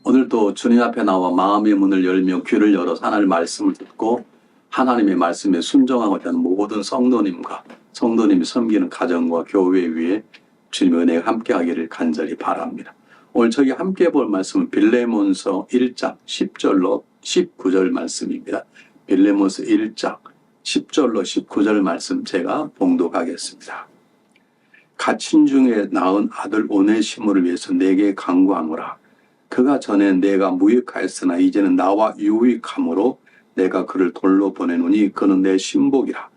오늘도 주님 앞에 나와 마음의 문을 열며 귀를 열어 하나님의 말씀을 듣고 하나님의 말씀에 순종하고자 하는 모든 성도님이 섬기는 가정과 교회 위에 주님의 은혜가 함께하기를 간절히 바랍니다. 오늘 저희 함께 볼 말씀은 빌레몬서 1장 10절로 19절 말씀입니다. 빌레몬서 1장 10절로 19절 말씀 제가 봉독하겠습니다. 갇힌 중에 낳은 아들 오네시모를 위해서 내게 간구하노라. 그가 전에 내가 무익하였으나 이제는 나와 유익함으로 내가 그를 돌로 보내노니 그는 내 신복이라.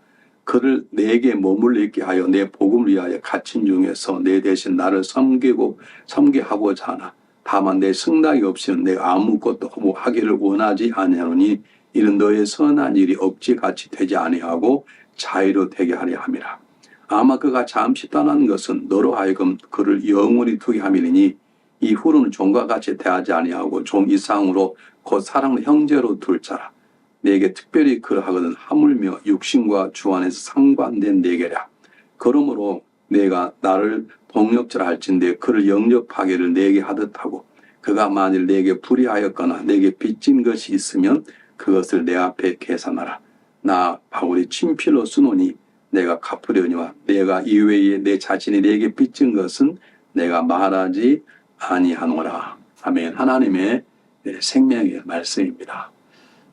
그를 내게 머물러 있게 하여 내 복음을 위하여 갇힌 중에서 내 대신 나를 섬게 하고자 하나. 다만 내 승낙이 없이는 내가 아무것도 하기를 원하지 아니하노니 이는 너의 선한 일이 억지같이 되지 아니하고 자유로 되게 하려 함이라. 아마 그가 잠시 떠난 것은 너로 하여금 그를 영원히 두게 함이니 이후로는 종과 같이 대하지 아니하고 종 이상으로 곧 사랑을 형제로 둘 자라. 내게 특별히 그러하거든 하물며 육신과 주 안에서 상관된 내게랴. 그러므로 내가 나를 동력질 할진대 그를 영접하기를 내게 하듯 하고 그가 만일 내게 불의하였거나 내게 빚진 것이 있으면 그것을 내 앞에 계산하라. 나 바울이 친필로 쓰노니 내가 갚으려니와 내가 이외에 내 자신이 내게 빚진 것은 내가 말하지 아니하노라. 아멘. 하나님의 생명의 말씀입니다.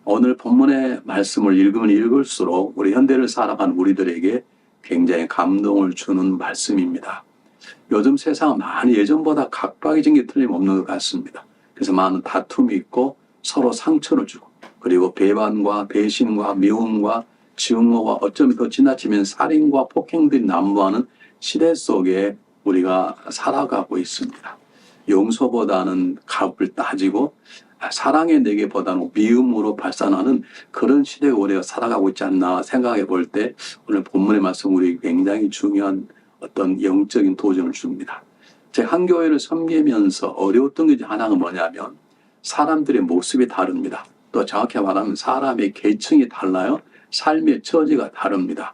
오늘 본문의 말씀을 읽으면 읽을수록 우리 현대를 살아가는 우리들에게 굉장히 감동을 주는 말씀입니다. 요즘 세상은 많이 예전보다 각박해진 게 틀림없는 것 같습니다. 그래서 많은 다툼이 있고 서로 상처를 주고 그리고 배반과 배신과 미움과 증오와 어쩌면 더 지나치면 살인과 폭행들이 난무하는 시대 속에 우리가 살아가고 있습니다. 용서보다는 값을 따지고 사랑의 내게보다는 미움으로 발산하는 그런 시대에 우리가 살아가고 있지 않나 생각해 볼 때 오늘 본문의 말씀 우리에게 굉장히 중요한 어떤 영적인 도전을 줍니다. 제가 한 교회를 섬기면서 어려웠던 게 하나가 뭐냐면 사람들의 모습이 다릅니다. 또 정확히 말하면 사람의 계층이 달라요. 삶의 처지가 다릅니다.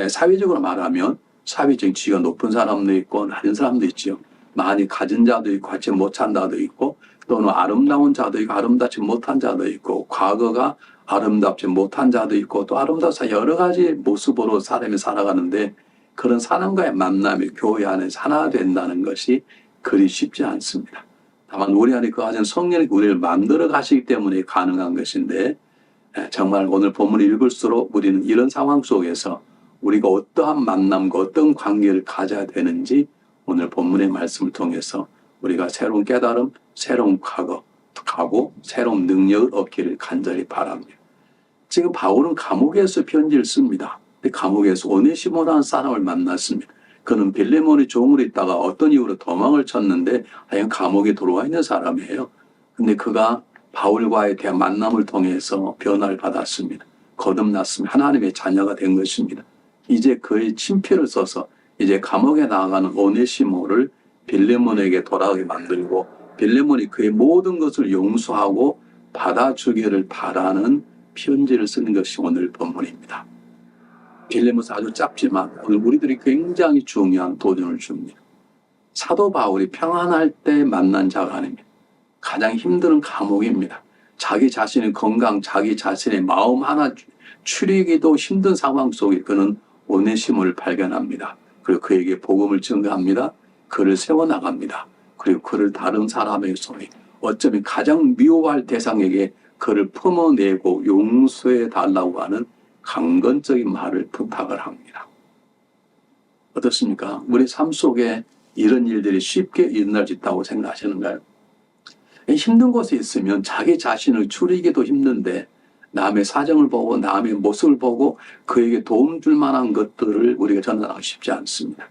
사회적으로 말하면 사회적인 지위가 높은 사람도 있고 낮은 사람도 있죠. 많이 가진 자도 있고 같이 못한 자도 있고 또는 아름다운 자도 있고 아름답지 못한 자도 있고 과거가 아름답지 못한 자도 있고 또 아름다워서 여러 가지 모습으로 사람이 살아가는데 그런 사람과의 만남이 교회 안에서 하나 된다는 것이 그리 쉽지 않습니다. 다만 우리 안에 그 가진 성령이 우리를 만들어 가시기 때문에 가능한 것인데 정말 오늘 본문을 읽을수록 우리는 이런 상황 속에서 우리가 어떠한 만남과 어떤 관계를 가져야 되는지 오늘 본문의 말씀을 통해서 우리가 새로운 깨달음, 새로운 각오, 새로운 능력을 얻기를 간절히 바랍니다. 지금 바울은 감옥에서 편지를 씁니다. 감옥에서 오네시모라는 사람을 만났습니다. 그는 빌레몬의 종으로 있다가 어떤 이유로 도망을 쳤는데 하여간 감옥에 들어와 있는 사람이에요. 근데 그가 바울과의 만남을 통해서 변화를 받았습니다. 거듭났습니다. 하나님의 자녀가 된 것입니다. 이제 그의 친필을 써서 이제 감옥에 나가는 오네시모를 빌레몬에게 돌아가게 만들고 빌레몬이 그의 모든 것을 용서하고 받아주기를 바라는 편지를 쓰는 것이 오늘 본문입니다. 빌레몬은 아주 짧지만 오늘 우리들이 굉장히 중요한 도전을 줍니다. 사도 바울이 평안할 때 만난 자가 아닙니다. 가장 힘든 감옥입니다. 자기 자신의 건강, 자기 자신의 마음 하나 추리기도 힘든 상황 속에 그는 오네시모를 발견합니다. 그리고 그에게 복음을 증거합니다. 그를 세워나갑니다. 그리고 그를 다른 사람의 손에 어쩌면 가장 미워할 대상에게 그를 품어내고 용서해 달라고 하는 강건적인 말을 부탁을 합니다. 어떻습니까? 우리 삶 속에 이런 일들이 쉽게 일어날 수 있다고 생각하시는가요? 힘든 곳에 있으면 자기 자신을 추리기도 힘든데 남의 사정을 보고 남의 모습을 보고 그에게 도움 줄 만한 것들을 우리가 전달하기 쉽지 않습니다.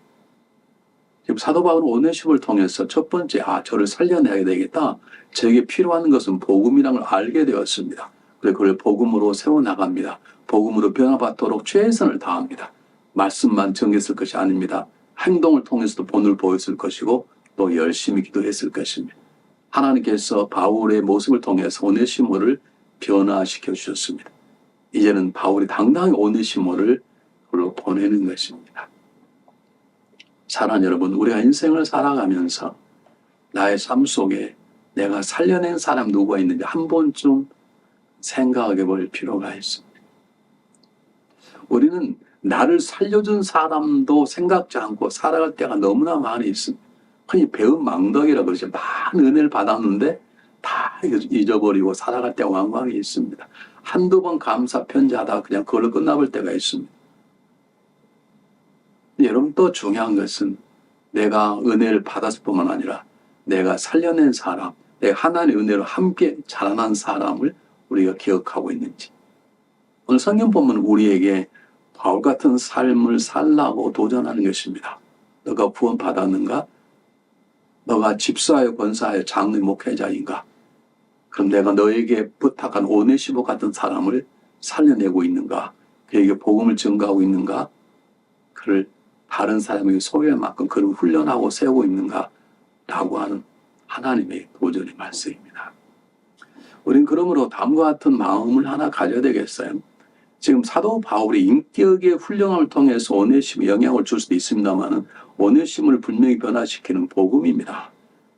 지금 사도 바울은 오네시모를 통해서 첫 번째 저를 살려내야 되겠다. 저에게 필요한 것은 복음이라는 걸 알게 되었습니다. 그래서 그걸 복음으로 세워나갑니다. 복음으로 변화받도록 최선을 다합니다. 말씀만 전했을 것이 아닙니다. 행동을 통해서도 본을 보였을 것이고 또 열심히 기도했을 것입니다. 하나님께서 바울의 모습을 통해서 오네시모를 변화시켜 주셨습니다. 이제는 바울이 당당히 오네시모를 보내는 것입니다. 사랑하는 여러분, 우리가 인생을 살아가면서 나의 삶 속에 내가 살려낸 사람 누구가 있는지 한 번쯤 생각해 볼 필요가 있습니다. 우리는 나를 살려준 사람도 생각지 않고 살아갈 때가 너무나 많이 있습니다. 흔히 배은 망덕이라고 그러죠. 많은 은혜를 받았는데 다 잊어버리고 살아갈 때가 왕왕이 있습니다. 한두 번 감사 편지하다가 그냥 그걸로 끝나볼 때가 있습니다. 여러분, 또 중요한 것은 내가 은혜를 받았을 뿐만 아니라 내가 살려낸 사람, 내가 하나님의 은혜로 함께 자라난 사람을 우리가 기억하고 있는지. 오늘 성경 본문은 우리에게 바울 같은 삶을 살라고 도전하는 것입니다. 너가 구원 받았는가? 너가 집사여 권사여 장로의 목회자인가? 그럼 내가 너에게 부탁한 오네시모 같은 사람을 살려내고 있는가? 그에게 복음을 증거하고 있는가? 그를 다른 사람에게 소개할 만큼 그를 훈련하고 세우고 있는가? 라고 하는 하나님의 도전의 말씀입니다. 우린 그러므로 다음과 같은 마음을 하나 가져야 되겠어요. 지금 사도 바울이 인격의 훈련을 통해서 오네시모에 영향을 줄 수도 있습니다만 오네시모를 분명히 변화시키는 복음입니다.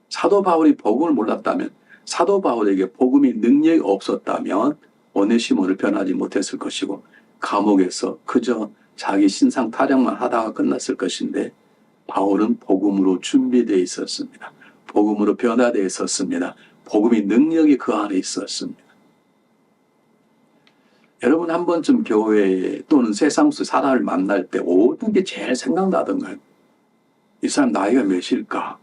사도 바울이 복음을 몰랐다면, 사도 바울에게 복음이 능력이 없었다면 오네시모를 변하지 못했을 것이고 감옥에서 그저 자기 신상 타령만 하다가 끝났을 것인데 바울은 복음으로 준비되어 있었습니다. 복음으로 변화되어 있었습니다. 복음의 능력이 그 안에 있었습니다. 여러분, 한 번쯤 교회 또는 세상 속 사람을 만날 때 어떤 게 제일 생각나던가요? 이 사람 나이가 몇일까?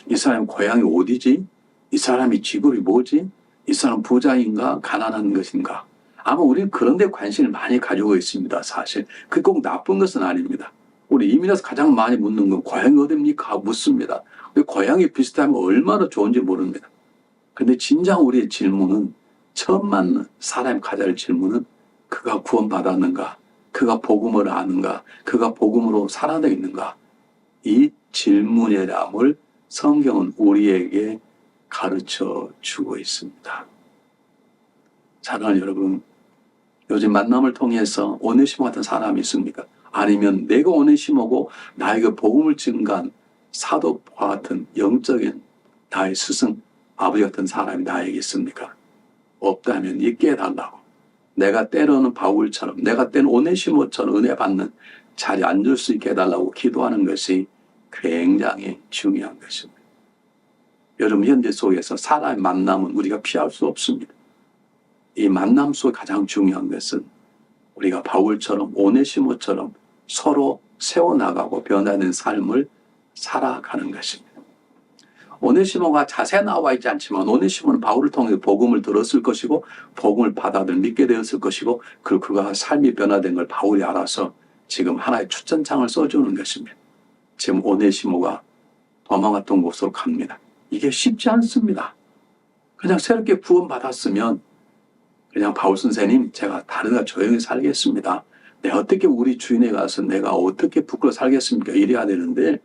이 사람 고향이 어디지? 이 사람이 직업이 뭐지? 이 사람 부자인가? 가난한 것인가? 아마 우리는 그런 데 관심을 많이 가지고 있습니다. 사실 그게 꼭 나쁜 것은 아닙니다. 우리 이민에서 가장 많이 묻는 건 고향이 어딥니까? 묻습니다. 고향이 비슷하면 얼마나 좋은지 모릅니다. 근데 진정 우리의 질문은, 처음 만난 사람이 가져야 할 질문은 그가 구원받았는가? 그가 복음을 아는가? 그가 복음으로 살아내고 있는가? 이 질문이람을 성경은 우리에게 가르쳐 주고 있습니다. 사랑하는 여러분, 요즘 만남을 통해서 오네시모 같은 사람이 있습니까? 아니면 내가 오네시모고 나에게 복음을 증거한 사도와 같은 영적인 나의 스승, 아버지 같은 사람이 나에게 있습니까? 없다면 있게 해달라고. 내가 때로는 바울처럼, 내가 때는 오네시모처럼 은혜 받는 자리에 앉을 수 있게 해달라고 기도하는 것이 굉장히 중요한 것입니다. 여러분, 현재 속에서 사람의 만남은 우리가 피할 수 없습니다. 이 만남 속에 가장 중요한 것은 우리가 바울처럼 오네시모처럼 서로 세워나가고 변화된 삶을 살아가는 것입니다. 오네시모가 자세히 나와 있지 않지만 오네시모는 바울을 통해 복음을 들었을 것이고 복음을 받아들 믿게 되었을 것이고 그가 삶이 변화된 걸 바울이 알아서 지금 하나의 추천장을 써주는 것입니다. 지금 오네시모가 도망갔던 곳으로 갑니다. 이게 쉽지 않습니다. 그냥 새롭게 구원받았으면 그냥 바울 선생님, 제가 다른 데 조용히 살겠습니다. 내가 어떻게 우리 주인에 가서 내가 어떻게 부끄러워 살겠습니까? 이래야 되는데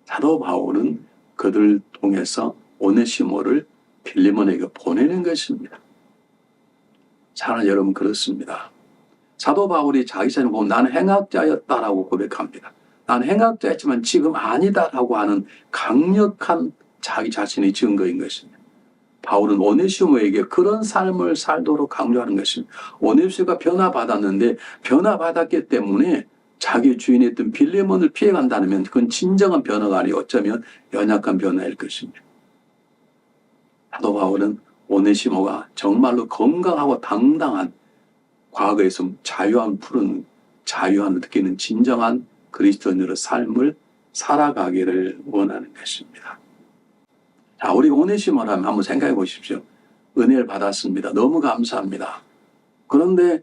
사도 바울은 그들 통해서 오네시모를 빌리몬에게 보내는 것입니다. 사랑하는 여러분, 그렇습니다. 사도 바울이 자기 자신을 보면 나는 행악자였다라고 고백합니다. 나는 행악자였지만 지금 아니다라고 하는 강력한 자기 자신의 증거인 것입니다. 바울은 오네시모에게 그런 삶을 살도록 강조하는 것입니다. 오네시모가 변화받았는데 변화받았기 때문에 자기 주인이었던 빌레몬을 피해간다면 그건 진정한 변화가 아니고 어쩌면 연약한 변화일 것입니다. 사도 바울은 오네시모가 정말로 건강하고 당당한 과거에서 자유함을 푸는 자유함을 느끼는 진정한 그리스도인으로 삶을 살아가기를 원하는 것입니다. 자, 우리가 오네시모라면 한번 생각해 보십시오. 은혜를 받았습니다. 너무 감사합니다. 그런데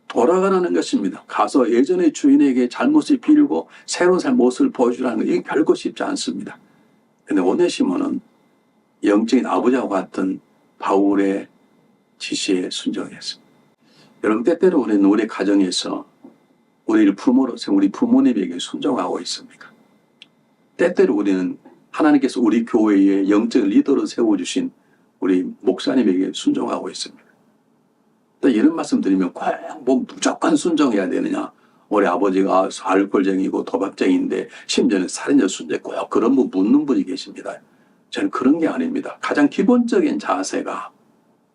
돌아가라는 것입니다. 가서 예전의 주인에게 잘못을 빌고 새로운 삶 모습을 보여주라는 것, 이게 결코 쉽지 않습니다. 그런데 오네시모는 영적인 아버지와 같은 바울의 지시에 순종했습니다. 여러분, 때때로 우리는 우리 가정에서 우리를 부모로서 우리 부모님에게 순종하고 있습니까? 때때로 우리는 하나님께서 우리 교회에 영적 리더로 세워주신 우리 목사님에게 순종하고 있습니다. 또 이런 말씀 드리면 꼭 뭐 무조건 순종해야 되느냐? 우리 아버지가 알코올쟁이고 도박쟁이인데 심지어는 살인자 순죄고요. 그런 분 묻는 분이 계십니다. 저는 그런 게 아닙니다. 가장 기본적인 자세가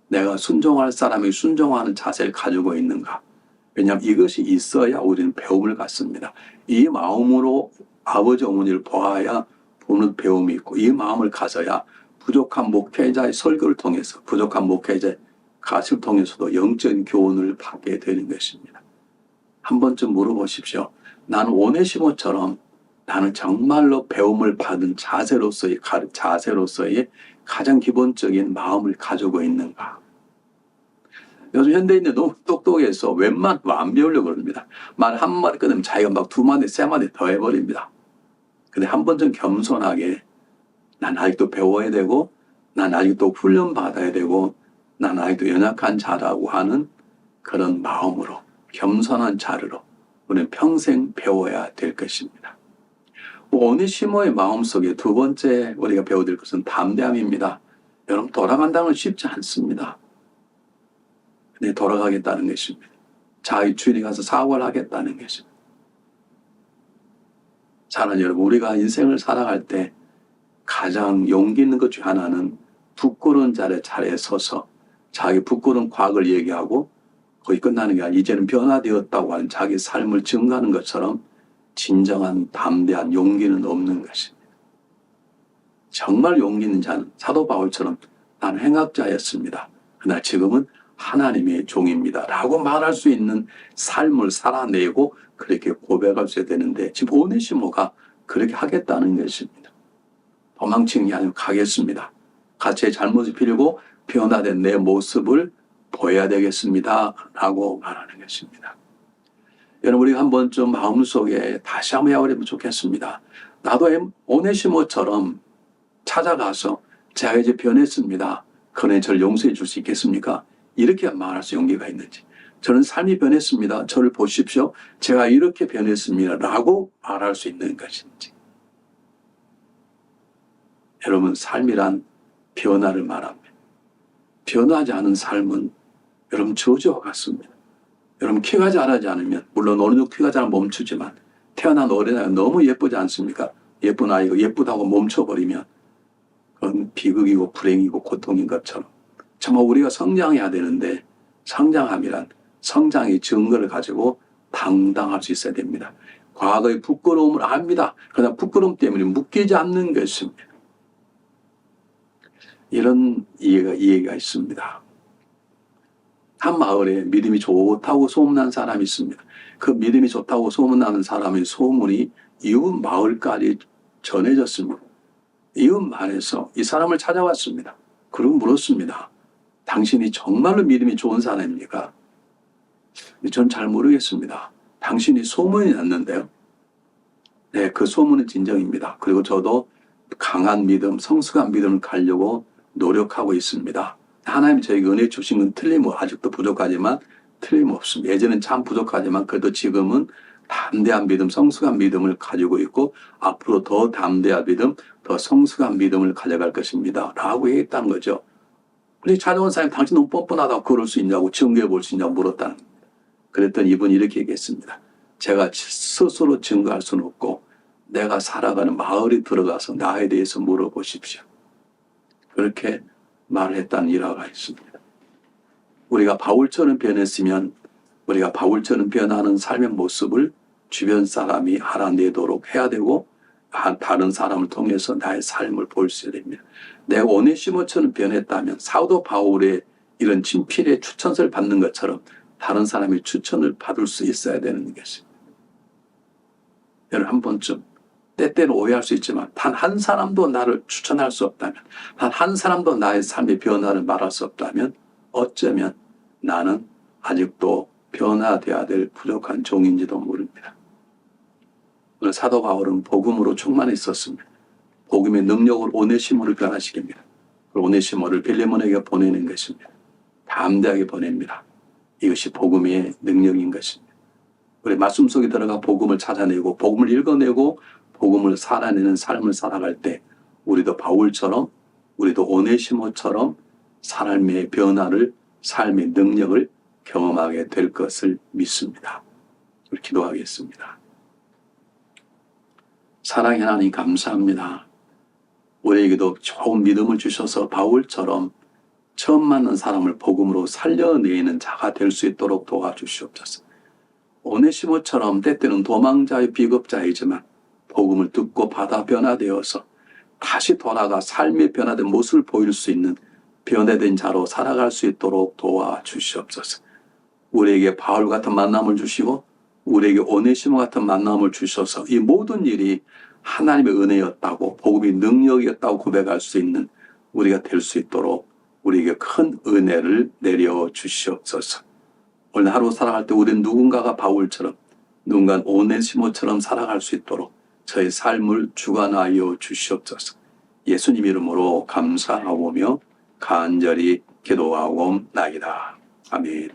내가 순종할 사람이 순종하는 자세를 가지고 있는가. 왜냐하면 이것이 있어야 우리는 배움을 갖습니다. 이 마음으로 아버지 어머니를 보아야 보는 배움이 있고 이 마음을 가져야 부족한 목회자의 설교를 통해서 부족한 목회자의 가르침을 통해서도 영적인 교훈을 받게 되는 것입니다. 한 번쯤 물어보십시오. 나는 오네시모처럼 나는 정말로 배움을 받은 자세로서의 가장 기본적인 마음을 가지고 있는가. 요즘 현대인들 너무 똑똑해서 웬만하면 안 배우려고 그럽니다. 말 한마디 끊으면 자기가 막 두 마디, 세 마디 더 해버립니다. 근데 한 번 좀 겸손하게 난 아직도 배워야 되고 난 아직도 훈련받아야 되고 난 아직도 연약한 자라고 하는 그런 마음으로 겸손한 자르로 우리는 평생 배워야 될 것입니다. 오네시모의 마음속에 두 번째 우리가 배워야 될 것은 담대함입니다. 여러분 돌아간다는 건 쉽지 않습니다. 근데 돌아가겠다는 것입니다. 자기 주인이 가서 사과를 하겠다는 것입니다. 사랑하는 여러분, 우리가 인생을 살아갈 때 가장 용기 있는 것 중 하나는 부끄러운 자리에 서서 자기 부끄러운 과거를 얘기하고 거의 끝나는 게 아니라 이제는 변화되었다고 하는 자기 삶을 증거하는 것처럼 진정한 담대한 용기는 없는 것입니다. 정말 용기 있는 자는 사도 바울처럼 나는 행악자였습니다. 그러나 지금은 하나님의 종입니다. 라고 말할 수 있는 삶을 살아내고 그렇게 고백할 수 되는데 지금 오네시모가 그렇게 하겠다는 것입니다. 도망치는 게 아니고 가겠습니다. 같이 잘못을 빌고 변화된 내 모습을 보여야 되겠습니다. 라고 말하는 것입니다. 여러분 우리가 한 번쯤 마음속에 다시 한번 해보면 좋겠습니다. 나도 오네시모처럼 찾아가서 제가 이제 변했습니다. 그러니 저를 용서해 줄 수 있겠습니까? 이렇게 말할 수 용기가 있는지. 저는 삶이 변했습니다. 저를 보십시오. 제가 이렇게 변했습니다. 라고 말할 수 있는 것인지. 여러분 삶이란 변화를 말합니다. 변화하지 않은 삶은 여러분 저주와 같습니다. 여러분 키가 자라지 않으면 물론 어느 정도 키가 자라 멈추지만 태어난 어린아이가 너무 예쁘지 않습니까? 예쁜 아이가 예쁘다고 멈춰버리면 그건 비극이고 불행이고 고통인 것처럼 정말 우리가 성장해야 되는데 성장함이란 성장의 증거를 가지고 당당할 수 있어야 됩니다. 과거의 부끄러움을 압니다. 그러나 부끄러움 때문에 묶이지 않는 것입니다. 이런 이해가 있습니다. 한 마을에 믿음이 좋다고 소문난 사람이 있습니다. 그 믿음이 좋다고 소문나는 사람의 소문이 이웃 마을까지 전해졌습니다. 이웃 마을에서 이 사람을 찾아왔습니다. 그리고 물었습니다. 당신이 정말로 믿음이 좋은 사람입니까? 전 잘 모르겠습니다. 당신이 소문이 났는데요. 네, 그 소문은 진정입니다. 그리고 저도 강한 믿음, 성숙한 믿음을 가려고 노력하고 있습니다. 하나님 저에게 은혜 주신 건 아직도 부족하지만 틀림없습니다. 예전엔 참 부족하지만 그래도 지금은 담대한 믿음, 성숙한 믿음을 가지고 있고 앞으로 더 담대한 믿음, 더 성숙한 믿음을 가져갈 것입니다. 라고 얘기했다는 거죠. 근데 찾아온 사람이 당신 너무 뻔뻔하다고 그럴 수 있냐고 증거해 볼 수 있냐고 물었다는 겁니다. 그랬더니 이분이 이렇게 얘기했습니다. 제가 스스로 증거할 수는 없고 내가 살아가는 마을에 들어가서 나에 대해서 물어보십시오. 그렇게 말을 했다는 일화가 있습니다. 우리가 바울처럼 변했으면 우리가 바울처럼 변하는 삶의 모습을 주변 사람이 알아내도록 해야 되고 다른 사람을 통해서 나의 삶을 볼 수 있어야 됩니다. 내가 오네시모처럼 변했다면 사도 바울의 이런 친필의 추천서를 받는 것처럼 다른 사람의 추천을 받을 수 있어야 되는 것입니다. 여러분 한 번쯤 때때로 오해할 수 있지만 단 한 사람도 나를 추천할 수 없다면 단 한 사람도 나의 삶의 변화를 말할 수 없다면 어쩌면 나는 아직도 변화되어야 될 부족한 종인지도 모릅니다. 오늘 사도 바울은 복음으로 충만해 있었습니다. 복음의 능력으로 오네시모를 변화시킵니다. 오네시모를 빌레몬에게 보내는 것입니다. 담대하게 보냅니다. 이것이 복음의 능력인 것입니다. 우리 말씀 속에 들어가 복음을 찾아내고 복음을 읽어내고 복음을 살아내는 삶을 살아갈 때 우리도 바울처럼 우리도 오네시모처럼 삶의 변화를 삶의 능력을 경험하게 될 것을 믿습니다. 기도하겠습니다. 사랑의 하나님 감사합니다. 우리에게도 좋은 믿음을 주셔서 바울처럼 처음 만난 사람을 복음으로 살려내는 자가 될 수 있도록 도와주시옵소서. 오네시모처럼 때때는 도망자의 비겁자이지만 복음을 듣고 받아 변화되어서 다시 돌아가 삶의 변화된 모습을 보일 수 있는 변화된 자로 살아갈 수 있도록 도와주시옵소서. 우리에게 바울 같은 만남을 주시고 우리에게 오네시모 같은 만남을 주셔서 이 모든 일이 하나님의 은혜였다고 복음이 능력이었다고 고백할 수 있는 우리가 될 수 있도록 우리에게 큰 은혜를 내려 주시옵소서. 오늘 하루 살아갈 때 우리는 누군가가 바울처럼 누군가는 오네시모처럼 살아갈 수 있도록 저의 삶을 주관하여 주시옵소서. 예수님 이름으로 감사하오며 간절히 기도하옵나이다. 아멘.